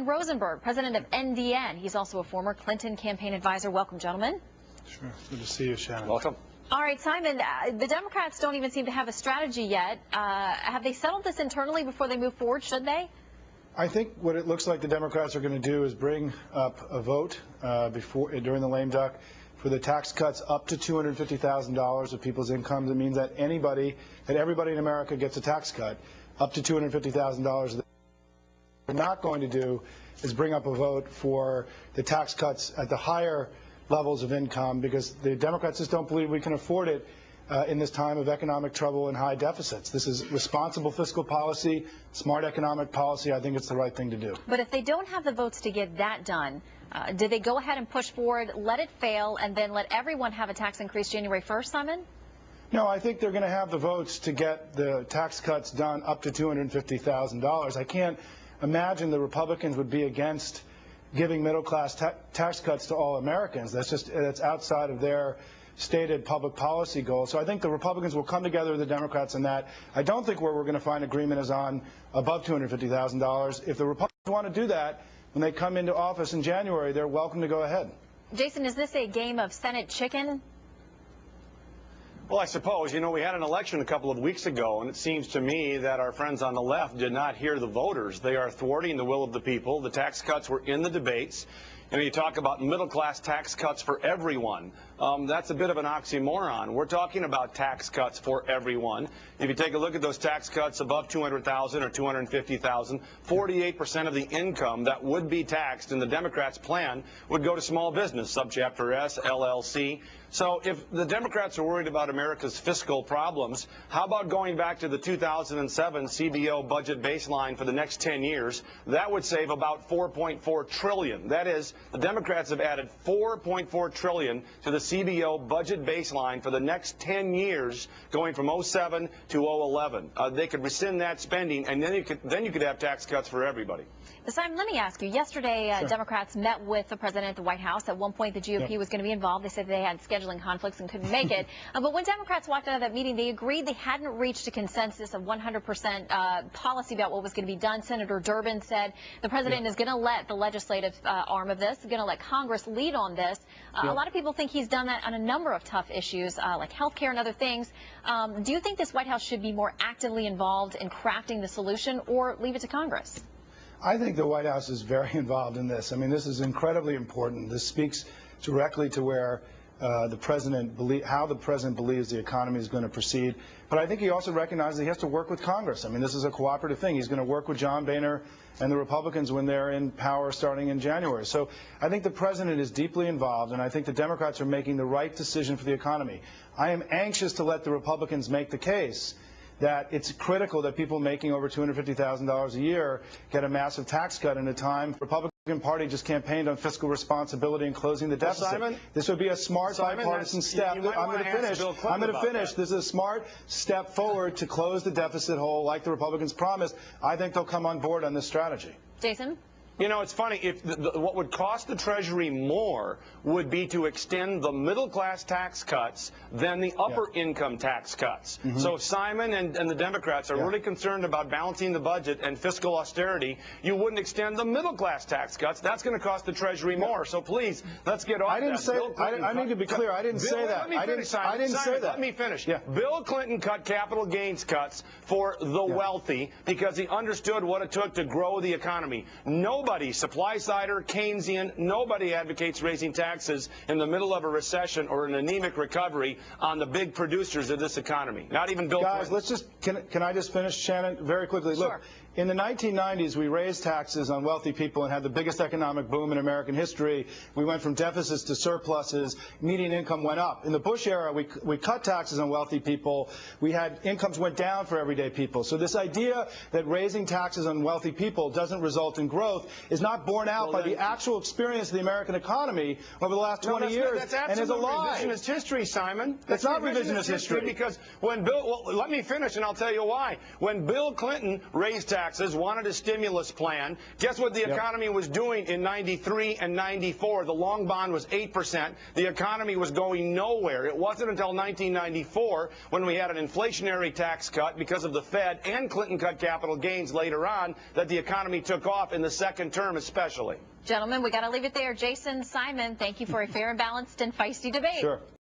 Simon Rosenberg, president of NDN. He's also a former Clinton campaign advisor. Welcome, gentlemen. Sure. Good to see you, Shannon. Welcome. All right, Simon, the Democrats don't even seem to have a strategy yet. Have they settled this internally before they move forward? Should they? I think what it looks like the Democrats are going to do is bring up a vote during the lame duck for the tax cuts up to $250,000 of people's incomes. It means that everybody in America gets a tax cut up to $250,000. What they're not going to do is bring up a vote for the tax cuts at the higher levels of income, because the Democrats just don't believe we can afford it in this time of economic trouble and high deficits. This is responsible fiscal policy, smart economic policy. I think it's the right thing to do. But if they don't have the votes to get that done, do they go ahead and push forward, let it fail, and then let everyone have a tax increase January 1st, Simon? No, I think they're going to have the votes to get the tax cuts done up to $250,000. I can't imagine the Republicans would be against giving middle-class tax cuts to all Americans. That's outside of their stated public policy goals. So I think the Republicans will come together with the Democrats on that. I don't think where we're going to find agreement is on above $250,000. If the Republicans want to do that when they come into office in January, they're welcome to go ahead. Jason, is this a game of Senate chicken? Well, I suppose. You know, we had an election a couple of weeks ago, and it seems to me that our friends on the left did not hear the voters. They are thwarting the will of the people. The tax cuts were in the debates. You know, you talk about middle-class tax cuts for everyone. That's a bit of an oxymoron. We're talking about tax cuts for everyone. If you take a look at those tax cuts above $200,000 or $250,000, 48% of the income that would be taxed in the Democrats' plan would go to small business, subchapter S, LLC. So if the Democrats are worried about America's fiscal problems, how about going back to the 2007 CBO budget baseline for the next 10 years? That would save about $4.4 trillion. That is, the Democrats have added $4.4 trillion to the CBO budget baseline for the next 10 years, going from 07 to 011. They could rescind that spending, and then you could have tax cuts for everybody. Simon, let me ask you. Yesterday, Sure. Democrats met with the president at the White House. At one point, the GOP was going to be involved. They said they had scheduling conflicts and couldn't make it. But when Democrats walked out of that meeting, they agreed they hadn't reached a consensus of 100% policy about what was going to be done. Senator Durbin said the president is going to let the legislative arm of this, going to let Congress lead on this. A lot of people think he's done that on a number of tough issues, like health care and other things. Do you think this White House should be more actively involved in crafting the solution, or leave it to Congress? I think the White House is very involved in this. I mean, this is incredibly important. This speaks directly to where how the president believes the economy is going to proceed. But I think he also recognizes he has to work with Congress. I mean, this is a cooperative thing. He's going to work with John Boehner and the Republicans when they're in power starting in January. So I think the president is deeply involved, and I think the Democrats are making the right decision for the economy. I am anxious to let the Republicans make the case that it's critical that people making over $250,000 a year get a massive tax cut in a time the Republican Party just campaigned on fiscal responsibility and closing the deficit. Well, Simon, this would be a smart bipartisan step. I'm going to finish. This is a smart step forward to close the deficit hole like the Republicans promised. I think they'll come on board on this strategy. Jason? You know, it's funny. If what would cost the Treasury more would be to extend the middle-class tax cuts than the upper-income tax cuts. So if Simon and the Democrats are really concerned about balancing the budget and fiscal austerity, you wouldn't extend the middle-class tax cuts. That's going to cost the Treasury more. So please, let's get off that. I need to be clear. I didn't say that. Let me finish, Simon. I didn't say that. Let me finish. Yeah. Bill Clinton cut capital gains cuts for the wealthy because he understood what it took to grow the economy. Nobody, supply-side or Keynesian, nobody advocates raising taxes in the middle of a recession or an anemic recovery on the big producers of this economy. Not even Bill Clinton. Guys, let's just, can I just finish, Shannon, very quickly? Sure. Look, in the 1990s, we raised taxes on wealthy people and had the biggest economic boom in American history. We went from deficits to surpluses. Median income went up. In the Bush era, we cut taxes on wealthy people. We had incomes went down for everyday people. So this idea that raising taxes on wealthy people doesn't result in growth is not borne out by the actual experience of the American economy over the last 20 years. That's and is a lie. Revisionist history, Simon. That's not revisionist history. Because when Bill, let me finish and I'll tell you why. When Bill Clinton raised taxes taxes, wanted a stimulus plan. Guess what the economy was doing in 93 and 94? The long bond was 8%. The economy was going nowhere. It wasn't until 1994 when we had an inflationary tax cut because of the Fed and Clinton cut capital gains later on that the economy took off in the second term especially. Gentlemen, we got to leave it there. Jason, Simon, thank you for a fair and balanced and feisty debate. Sure.